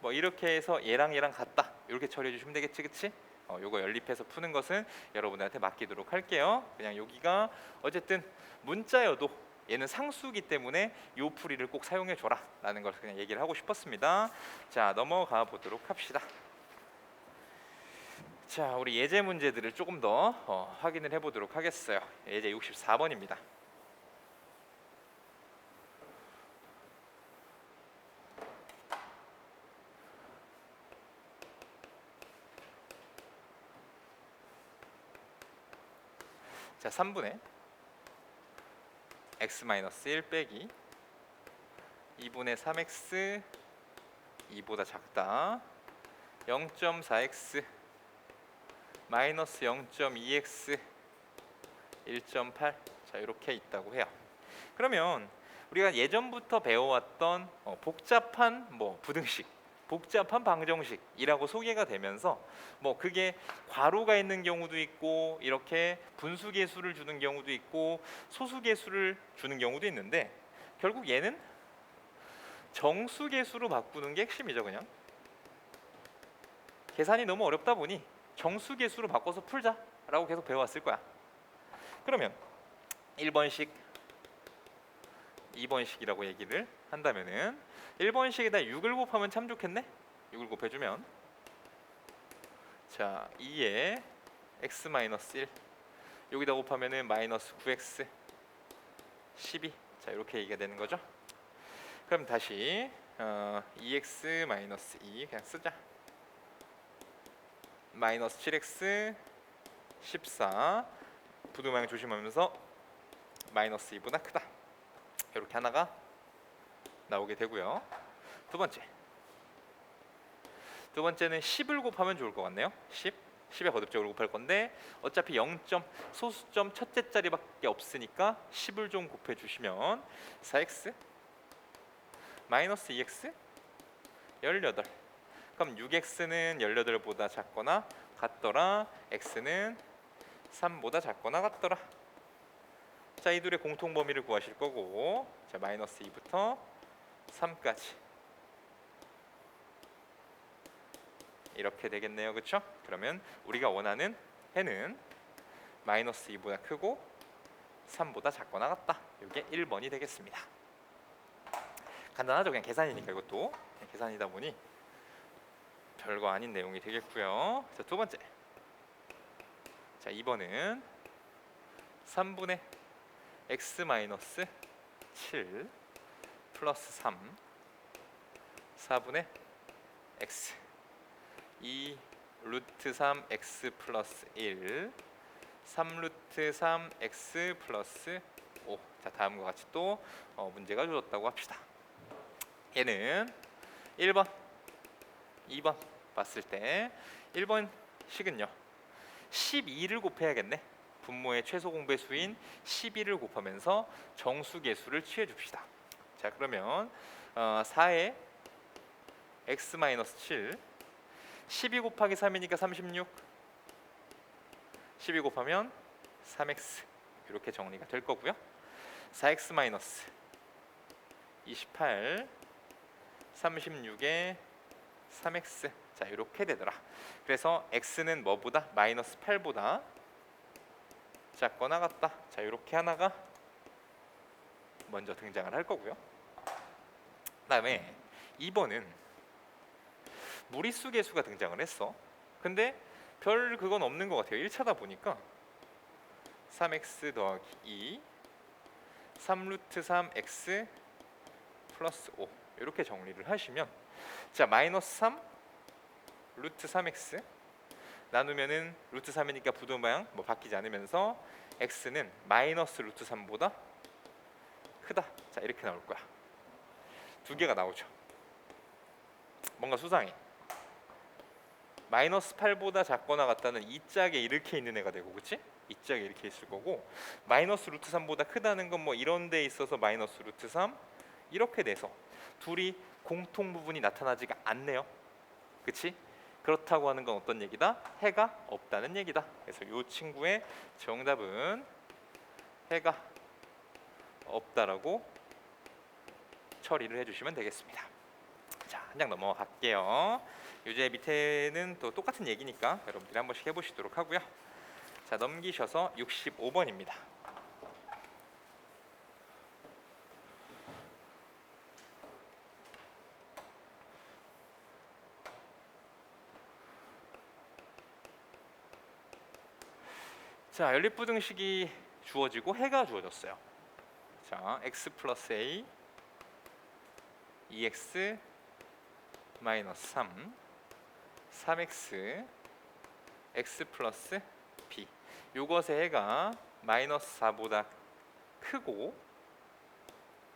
뭐 이렇게 해서 얘랑 얘랑 같다, 이렇게 처리해 주시면 되겠지, 그치? 요거 연립해서 푸는 것은 여러분들한테 맡기도록 할게요. 그냥 여기가 어쨌든 문자여도 얘는 상수기 때문에 요 풀이를 꼭 사용해 줘라 라는 걸 그냥 얘기를 하고 싶었습니다. 자, 넘어가 보도록 합시다. 자, 우리 예제 문제들을 조금 더 확인을 해보도록 하겠어요. 예제 64번입니다. 자, 3분의 x-1 빼기 2분의 3x 2보다 작다 0.4x 마이너스 0.2x 1.8. 자, 이렇게 있다고 해요. 그러면 우리가 예전부터 배워왔던 복잡한 부등식, 복잡한 방정식이라고 소개가 되면서 뭐 그게 괄호가 있는 경우도 있고 이렇게 분수계수를 주는 경우도 있고 소수계수를 주는 경우도 있는데 결국 얘는 정수계수로 바꾸는 게 핵심이죠. 그냥 계산이 너무 어렵다 보니 정수계수로 바꿔서 풀자라고 계속 배워왔을 거야. 그러면 1번식 2번식이라고 얘기를 한다면은 1번식에다 6을 곱하면 참 좋겠네. 6을 곱해주면 자 2에 x-1 여기다 곱하면은 마이너스 9x 12. 자, 이렇게 얘기가 되는 거죠. 그럼 다시 2x-2 그냥 쓰자. 마이너스 7x 14 부등호랑 조심하면서 마이너스 2보다 크다. 이렇게 하나가 나오게 되고요. 두 번째는 10을 곱하면 좋을 것 같네요. 10에 거듭적으로 곱할 건데 어차피 0점 소수점 첫째 자리밖에 없으니까 10을 좀 곱해 주시면 4x 마이너스 2x 18. 그럼 6x는 18보다 작거나 같더라. x는 3보다 작거나 같더라. 자, 이 둘의 공통 범위를 구하실 거고 자, 마이너스 2부터 3까지 이렇게 되겠네요. 그쵸? 그러면 우리가 원하는 해는 마이너스 2보다 크고 3보다 작거나 같다. 이게 1번이 되겠습니다. 간단하죠? 그냥 계산이니까 이것도 그냥 계산이다 보니 별거 아닌 내용이 되겠고요. 자, 두 번째. 자, 2번은 3분의 x-7 플러스 3 4분의 x 2 루트 3x 플러스 1 3 루트 3x 플러스 5. 자, 다음과 같이 또 문제가 주어졌다고 합시다. 얘는 1번 2번 봤을 때 1번 식은요 12를 곱해야겠네. 분모의 최소 공배수인 12를 곱하면서 정수계수를 취해줍시다. 자 그러면 4에 x-7 12 곱하기 3이니까 36 12 곱하면 3x 이렇게 정리가 될 거고요. 4x 28 36에 3x 자 이렇게 되더라. 그래서 x는 뭐보다 마이너스 8보다 작거나 같다. 자 이렇게 하나가 먼저 등장을 할 거고요. 그다음에 2번은 무리수 계수가 등장을 했어. 근데 별 그건 없는 것 같아요. 1차다 보니까 3x 더하기 2 3루트 3x 플러스 5 이렇게 정리를 하시면 자 마이너스 3 루트 3x 나누면은 루트 3이니까 부동 방향 뭐 바뀌지 않으면서 x는 마이너스 루트 3보다 크다. 자 이렇게 나올 거야. 두 개가 나오죠. 뭔가 수상해. 마이너스 8보다 작거나 같다는 이 짝에 이렇게 있는 애가 되고, 그치? 이 짝에 이렇게 있을 거고, 마이너스 루트 3보다 크다는 건 뭐 이런 데 있어서 마이너스 루트 3 이렇게 돼서 둘이 공통 부분이 나타나지가 않네요. 그치? 그렇다고 하는 건 어떤 얘기다? 해가 없다는 얘기다. 그래서 이 친구의 정답은 해가 없다라고 처리를 해주시면 되겠습니다. 자, 한 장 넘어갈게요. 유제 밑에는 또 똑같은 얘기니까 여러분들이 한 번씩 해보시도록 하고요. 자, 넘기셔서 65번입니다. 자, 연립부등식이 주어지고 해가 주어졌어요. 자, x 플러스 a 2x 마이너스 3 3x x 플러스 b 요것의 해가 마이너스 4보다 크고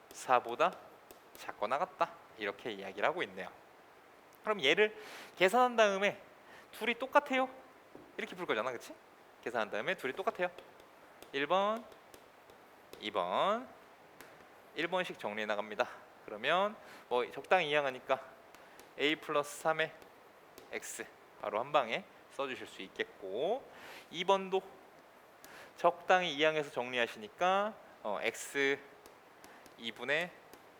4보다 작거나 같다 이렇게 이야기를 하고 있네요. 그럼 얘를 계산한 다음에 둘이 똑같아요 이렇게 풀 거잖아, 그치? 계산한 다음에 둘이 똑같아요. 1번 2번 1번씩 정리해 나갑니다. 그러면 뭐 적당히 이항하니까 a 플러스 3의 x 바로 한 방에 써주실 수 있겠고, 2번도 적당히 이항해서 정리하시니까 x 2분의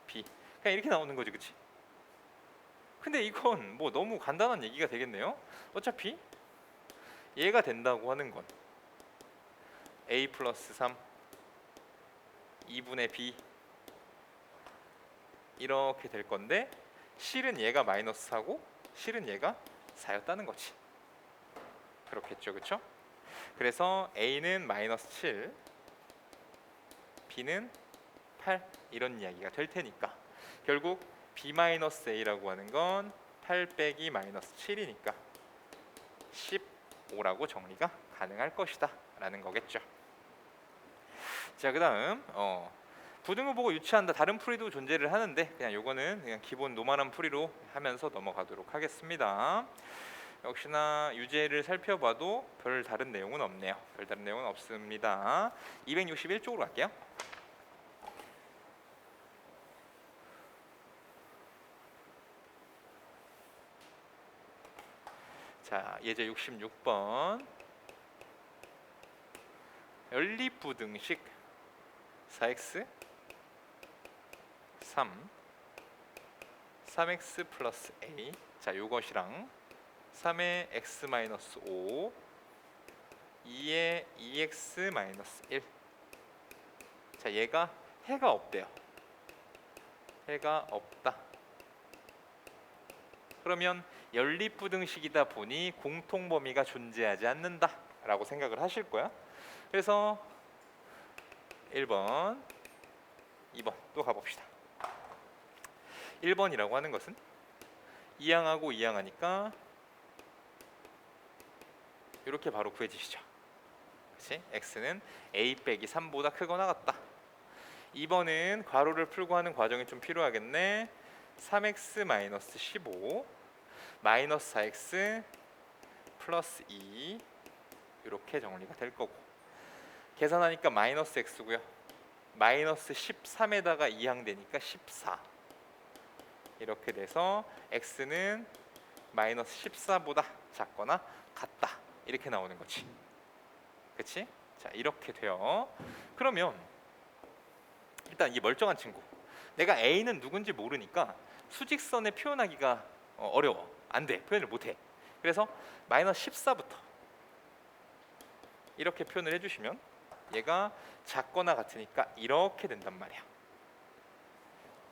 b 그냥 이렇게 나오는 거지, 그치? 근데 이건 뭐 너무 간단한 얘기가 되겠네요. 어차피 얘가 된다고 하는 건 a 플러스 3 2분의 b 이렇게 될 건데 실은 얘가 마이너스 4고 실은 얘가 4였다는 거지. 그렇겠죠, 그렇죠? 그래서 a는 마이너스 7 b는 8 이런 이야기가 될 테니까 결국 b 마이너스 a라고 하는 건 8 빼기 마이너스 7이니까 15라고 정리가 가능할 것이다 라는 거겠죠. 자, 그 다음 부등호 보고 유추한다. 다른 풀이도 존재를 하는데 그냥 요거는 그냥 기본 노멀한 풀이로 하면서 넘어가도록 하겠습니다. 역시나 유제를 살펴봐도 별 다른 내용은 없네요. 별 다른 내용은 없습니다. 261쪽으로 갈게요. 자, 예제 66번 연립부등식 4x 3 3x 플러스 a 자 요것이랑 3의 x 마이너스 5 2의 2x 마이너스 1 자 얘가 해가 없대요. 해가 없다. 그러면 연립부등식이다 보니 공통범위가 존재하지 않는다 라고 생각을 하실 거야. 그래서 1번 2번 또 가봅시다. 1번이라고 하는 것은 이항하고 이항하니까 이렇게 바로 구해지시죠. 그치? x는 a 빼기 3보다 크거나 같다. 2번은 괄호를 풀고 하는 과정이 좀 필요하겠네. 3x 마이너스 15 마이너스 4x 플러스 2 이렇게 정리가 될 거고, 계산하니까 마이너스 x고요. 마이너스 13에다가 2항되니까 14. 이렇게 돼서 x는 마이너스 14보다 작거나 같다. 이렇게 나오는 거지. 그치? 자, 이렇게 돼요. 그러면 일단 이 멀쩡한 친구, 내가 a는 누군지 모르니까 수직선에 표현하기가 어려워. 안 돼. 표현을 못 해. 그래서 마이너스 14부터 이렇게 표현을 해주시면 얘가 작거나 같으니까 이렇게 된단 말이야.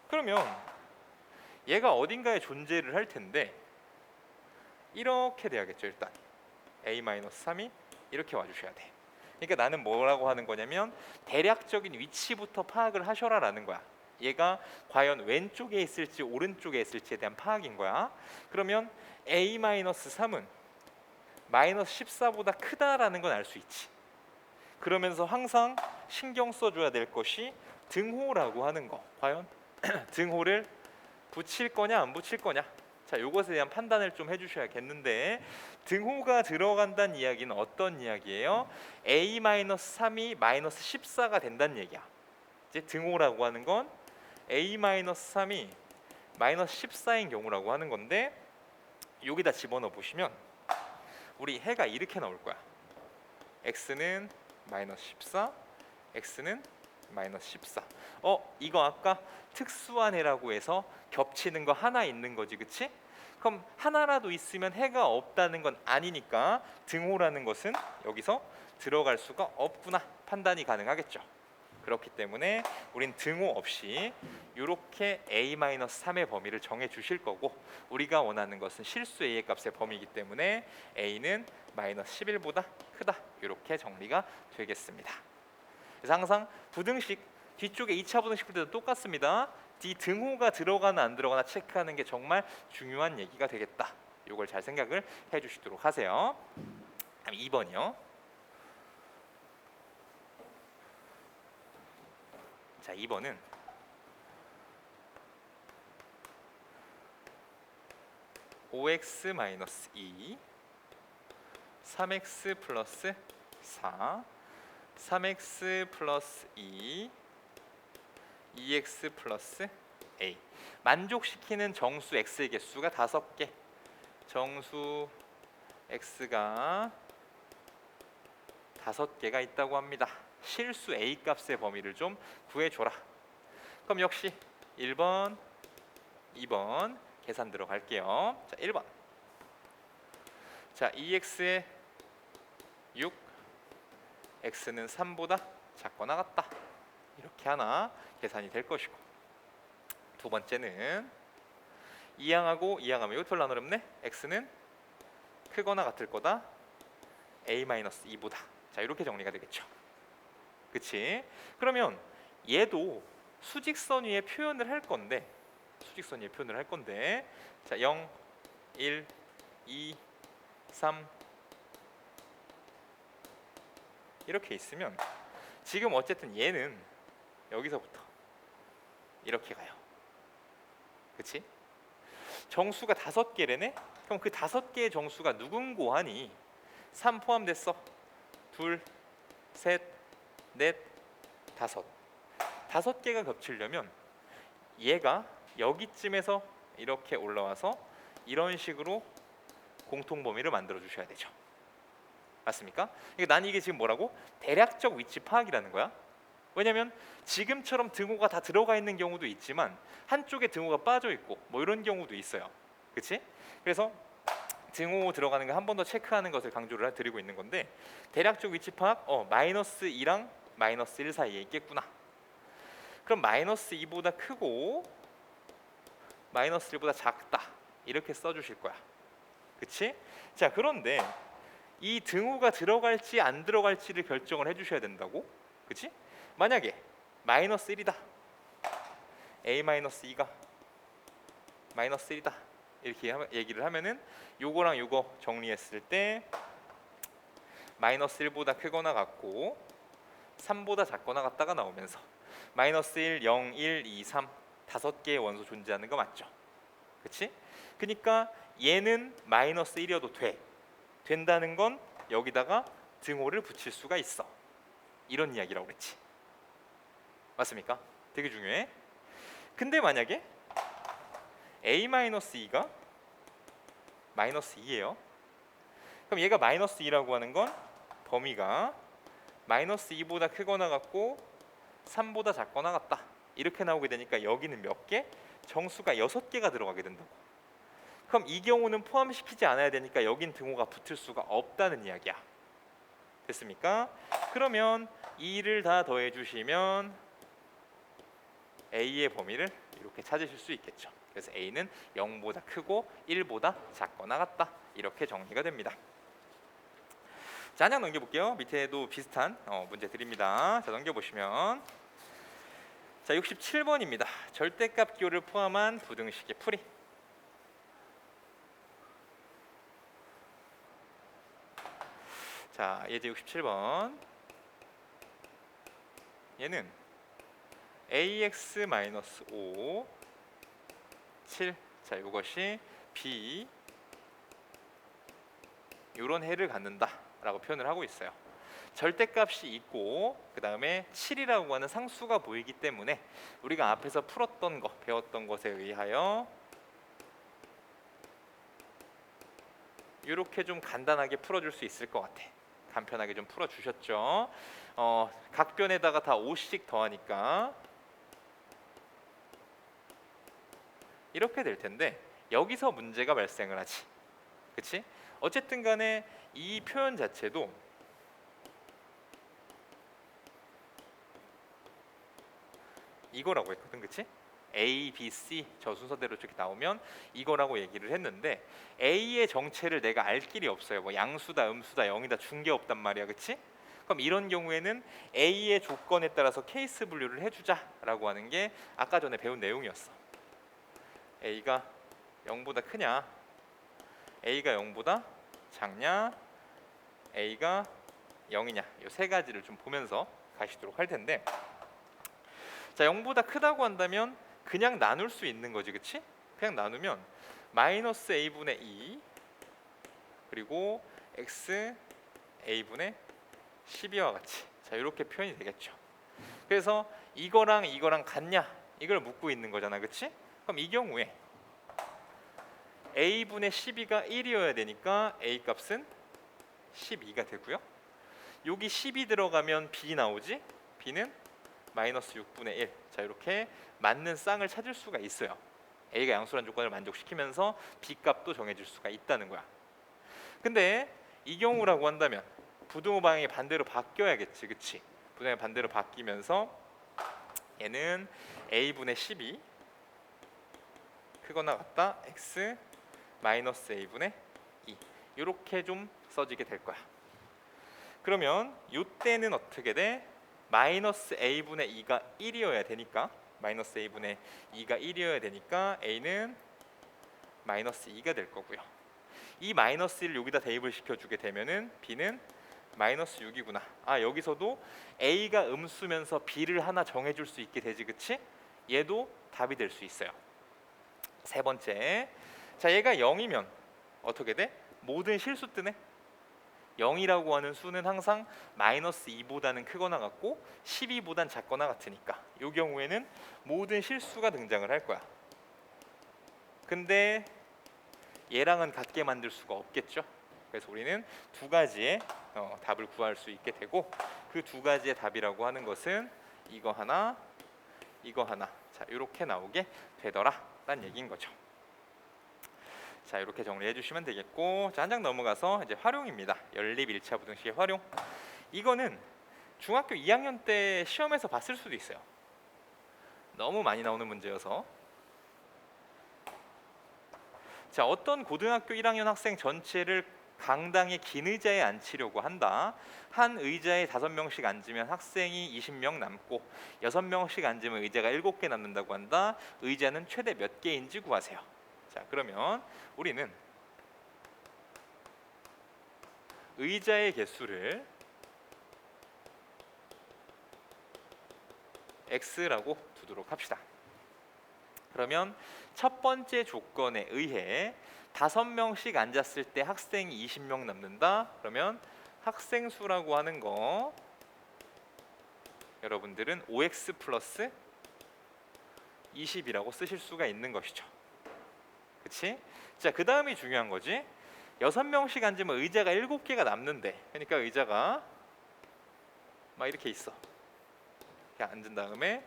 그러면 얘가 어딘가에 존재를 할 텐데 이렇게 돼야겠죠. 일단 a-3이 이렇게 와주셔야 돼. 그러니까 나는 뭐라고 하는 거냐면 대략적인 위치부터 파악을 하셔라 라는 거야. 얘가 과연 왼쪽에 있을지 오른쪽에 있을지에 대한 파악인 거야. 그러면 a-3은 마이너스 14보다 크다라는 건 알 수 있지. 그러면서 항상 신경 써줘야 될 것이 등호라고 하는 거. 과연 등호를 붙일 거냐 안 붙일 거냐. 자, 요것에 대한 판단을 좀 해주셔야겠는데, 등호가 들어간다는 이야기는 어떤 이야기예요? a-3이 마이너스 14가 된다는 얘기야. 이제 등호라고 하는 건 a-3이 마이너스 14인 경우라고 하는 건데, 여기다 집어넣어 보시면 우리 해가 이렇게 나올 거야. x는 마이너스 14, x는 마이너스 14. 이거 아까 특수한 해라고 해서 겹치는 거 하나 있는 거지, 그치? 그럼 하나라도 있으면 해가 없다는 건 아니니까 등호라는 것은 여기서 들어갈 수가 없구나 판단이 가능하겠죠. 그렇기 때문에 우린 등호 없이 이렇게 a-3의 범위를 정해 주실 거고, 우리가 원하는 것은 실수 a의 값의 범위이기 때문에 a는 마이너스 11보다 크다, 이렇게 정리가 되겠습니다. 그래서 항상 부등식 뒤쪽에 2차 부등식 풀 때도 똑같습니다. 이 등호가 들어가나 안 들어가나 체크하는 게 정말 중요한 얘기가 되겠다. 이걸 잘 생각을 해주시도록 하세요. 2번이요. 자, 2번은 (5x-2) 3x 플러스 4 3x 플러스 2 2x 플러스 a. 만족시키는 정수 x의 개수가 5개. 정수 x가 5개가 있다고 합니다. 실수 a 값의 범위를 좀 구해줘라. 그럼 역시 1번, 2번 계산 들어갈게요. 자, 1번. 자, 2x에 6, x는 3보다 작거나 같다. 이렇게 하나 계산이 될 것이고, 두 번째는 2항하고 2항하면 이거 별로 안 어렵네. x는 크거나 같을 거다. a-2보다. 자, 이렇게 정리가 되겠죠. 그치? 그러면 얘도 수직선 위에 표현을 할 건데, 자, 0, 1, 2, 3 이렇게 있으면 지금 어쨌든 얘는 여기서부터 이렇게 가요. 그치? 정수가 5개래네? 그럼 그 5개의 정수가 누군고 하니 3 포함됐어. 2, 셋, 넷, 5. 5개가 겹치려면 얘가 여기쯤에서 이렇게 올라와서 이런 식으로 공통범위를 만들어 주셔야 되죠. 맞습니까? 그러니까 난 이게 지금 뭐라고? 대략적 위치 파악이라는 거야. 왜냐면 지금처럼 등호가 다 들어가 있는 경우도 있지만 한쪽에 등호가 빠져 있고 뭐 이런 경우도 있어요. 그치? 그래서 등호 들어가는 거 한 번 더 체크하는 것을 강조를 드리고 있는 건데, 대략적 위치 파악, 마이너스 2랑 마이너스 1 사이에 있겠구나. 그럼 마이너스 2보다 크고 마이너스 1보다 작다, 이렇게 써주실 거야. 그치? 자, 그런데 이 등호가 들어갈지 안 들어갈지를 결정을 해주셔야 된다고. 그치? 만약에 마이너스 1이다, a-2가 마이너스 1이다 이렇게 얘기를 하면은 요거랑 요거 정리했을 때 마이너스 1보다 크거나 같고 3보다 작거나 같다가 나오면서 마이너스 1, 0, 1, 2, 3 5개의 원소 존재하는 거 맞죠? 그치? 그러니까 얘는 마이너스 1이어도 된다는 건 여기다가 등호를 붙일 수가 있어. 이런 이야기라고 그랬지. 맞습니까? 되게 중요해. 근데 만약에 a-2가 마이너스 2예요. 그럼 얘가 마이너스 2라고 하는 건 범위가 마이너스 2보다 크거나 같고 3보다 작거나 같다. 이렇게 나오게 되니까 여기는 몇 개? 정수가 6개가 들어가게 된다고. 그럼 이 경우는 포함시키지 않아야 되니까 여긴 등호가 붙을 수가 없다는 이야기야. 됐습니까? 그러면 2를 다 더해 주시면 A의 범위를 이렇게 찾으실 수 있겠죠. 그래서 A는 0보다 크고 1보다 작거나 같다. 이렇게 정리가 됩니다. 자, 한 장 넘겨볼게요. 밑에도 비슷한 문제 드립니다. 자, 넘겨보시면 자, 67번입니다. 절대값 기호를 포함한 부등식의 풀이. 자, 예제 67번. 얘는 ax-5 7. 자, 이것이 b 이런 해를 갖는다 라고 표현을 하고 있어요. 절대값이 있고 그 다음에 7이라고 하는 상수가 보이기 때문에 우리가 앞에서 풀었던 거, 배웠던 것에 의하여 이렇게 좀 간단하게 풀어줄 수 있을 것 같아. 간편하게 좀 풀어주셨죠. 각 변에다가 다 5씩 더하니까 이렇게 될 텐데 여기서 문제가 발생을 하지. 그치? 어쨌든 간에 이 표현 자체도 이거라고 했거든. 그치? A, B, C 저 순서대로 이렇게 나오면 이거라고 얘기를 했는데 A의 정체를 내가 알 길이 없어요. 뭐 양수다, 음수다, 0이다, 준 게 없단 말이야. 그치? 그럼 이런 경우에는 A의 조건에 따라서 케이스 분류를 해주자라고 하는 게 아까 전에 배운 내용이었어. A가 0보다 크냐, A가 0보다 작냐, A가 0이냐, 이 세 가지를 좀 보면서 가시도록 할 텐데, 자, 0보다 크다고 한다면 그냥 나눌 수 있는 거지, 그치? 그냥 나누면 마이너스 a분의 2 그리고 x a분의 12와 같이, 자, 이렇게 표현이 되겠죠. 그래서 이거랑 이거랑 같냐, 이걸 묻고 있는 거잖아, 그치? 그럼 이 경우에 a분의 12가 1이어야 되니까 a 값은 12가 되고요. 여기 10이 들어가면 b 나오지? b는 마이너스 6분의 1. 자, 이렇게 맞는 쌍을 찾을 수가 있어요. A가 양수란 조건을 만족시키면서 B 값도 정해질 수가 있다는 거야. 근데 이 경우라고 한다면 부등호 방향이 반대로 바뀌어야겠지, 그치? 부등호가 반대로 바뀌면서 얘는 A분의 12 크거나 같다 X 마이너스 A분의 2 이렇게 좀 써지게 될 거야. 그러면 이때는 어떻게 돼? 마이너스 a분의 2가 1이어야 되니까 마이너스 a분의 2가 1이어야 되니까 a는 마이너스 2가 될 거고요. 이 마이너스 1을 여기다 대입을 시켜주게 되면은 b는 마이너스 6이구나. 아, 여기서도 a가 음수면서 b를 하나 정해줄 수 있게 되지, 그치? 얘도 답이 될 수 있어요. 세 번째, 자, 얘가 0이면 어떻게 돼? 모든 실수 뜨네. 0이라고 하는 수는 항상 마이너스 2보다는 크거나 같고 12보단 작거나 같으니까 이 경우에는 모든 실수가 등장을 할 거야. 근데 얘랑은 같게 만들 수가 없겠죠. 그래서 우리는 두 가지의 답을 구할 수 있게 되고, 그 두 가지의 답이라고 하는 것은 이거 하나, 이거 하나, 자, 이렇게 나오게 되더라 라는 얘기인 거죠. 자, 이렇게 정리해 주시면 되겠고, 자, 한 장 넘어가서 이제 활용입니다. 연립 1차 부등식의 활용. 이거는 중학교 2학년 때 시험에서 봤을 수도 있어요. 너무 많이 나오는 문제여서. 자, 어떤 고등학교 1학년 학생 전체를 강당의 긴 의자에 앉히려고 한다. 한 의자에 5명씩 앉으면 학생이 20명 남고 6명씩 앉으면 의자가 7개 남는다고 한다. 의자는 최대 몇 개인지 구하세요. 자, 그러면 우리는 의자의 개수를 x라고 두도록 합시다. 그러면 첫 번째 조건에 의해 5명씩 앉았을 때 학생이 20명 남는다. 그러면 학생 수라고 하는 거 여러분들은 5x 플러스 20이라고 쓰실 수가 있는 것이죠. 그치? 자, 그 다음이 중요한 거지. 6명씩 앉으면 의자가 7개가 남는데, 그러니까 의자가 막 이렇게 있어. 이렇게 앉은 다음에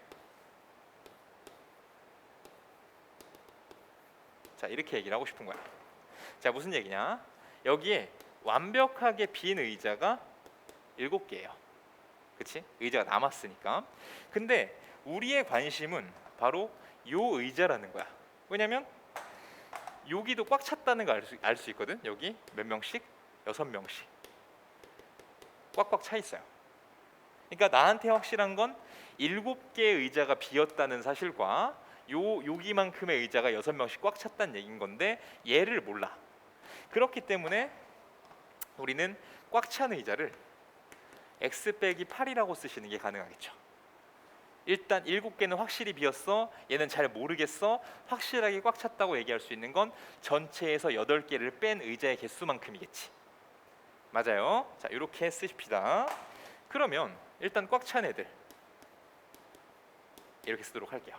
자, 이렇게 얘기를 하고 싶은 거야. 자, 무슨 얘기냐? 여기에 완벽하게 빈 의자가 7개예요. 그치? 의자가 남았으니까. 근데 우리의 관심은 바로 요 의자라는 거야. 왜냐면 여기도 꽉 찼다는 걸 알 수 있거든. 여기 몇 명씩? 6명씩 꽉꽉 차 있어요. 그러니까 나한테 확실한 건 7개의 의자가 비었다는 사실과 여기만큼의 의자가 6명씩 꽉 찼다는 얘기인 건데 얘를 몰라. 그렇기 때문에 우리는 꽉 찬 의자를 x 빼기 8이라고 쓰시는 게 가능하겠죠. 일단 7개는 확실히 비었어. 얘는 잘 모르겠어. 확실하게 꽉 찼다고 얘기할 수 있는 건 전체에서 8개를 뺀 의자의 개수만큼이겠지. 맞아요. 자, 이렇게 쓰십시다. 그러면 일단 꽉 찬 애들 이렇게 쓰도록 할게요.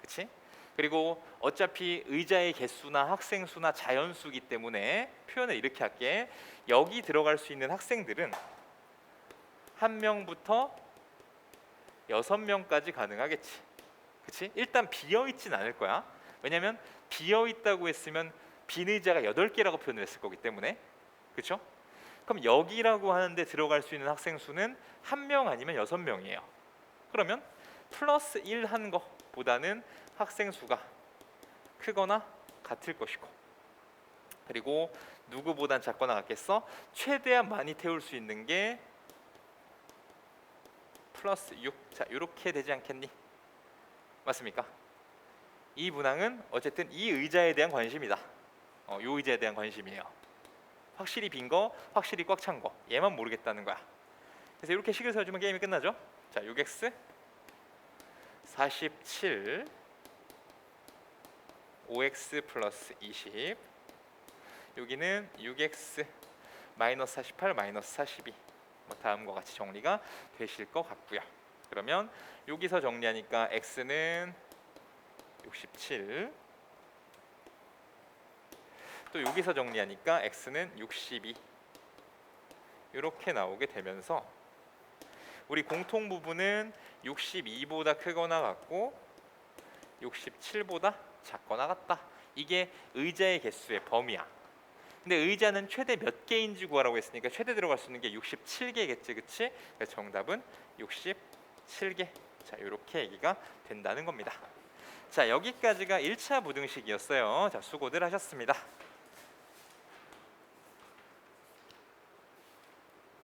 그치? 그리고 어차피 의자의 개수나 학생 수나 자연수기 때문에 표현을 이렇게 할게. 여기 들어갈 수 있는 학생들은 1명부터 6명까지 가능하겠지. 그치? 일단 비어있진 않을 거야. 왜냐면 비어있다고 했으면 빈 의자가 8개라고 표현을 했을 거기 때문에. 그쵸? 그럼 여기라고 하는데 들어갈 수 있는 학생 수는 1명 아니면 6명이에요. 그러면 플러스 1 한 거보다는 학생 수가 크거나 같을 것이고, 그리고 누구보단 작거나 같겠어? 최대한 많이 태울 수 있는 게 플러스 6. 자, 이렇게 되지 않겠니? 맞습니까? 이 문항은 어쨌든 이 의자에 대한 관심이다. 이 의자에 대한 관심이에요. 확실히 빈 거, 확실히 꽉 찬 거, 얘만 모르겠다는 거야. 그래서 이렇게 식을 세워주면 게임이 끝나죠. 자, 6x 47 5x 플러스 20, 여기는 6x 마이너스 48 마이너스 42. 뭐 다음과 같이 정리가 되실 것 같고요. 그러면 여기서 정리하니까 x는 67, 또 여기서 정리하니까 x는 62 이렇게 나오게 되면서 우리 공통 부분은 62보다 크거나 같고 67보다 작거나 같다. 이게 의자의 개수의 범위야. 근데 의자는 최대 몇 개인지 구하라고 했으니까 최대 들어갈 수 있는 게 67개겠지, 그치? 그래서 정답은 67개. 자, 이렇게 얘기가 된다는 겁니다. 자, 여기까지가 1차 부등식이었어요. 자, 수고들 하셨습니다.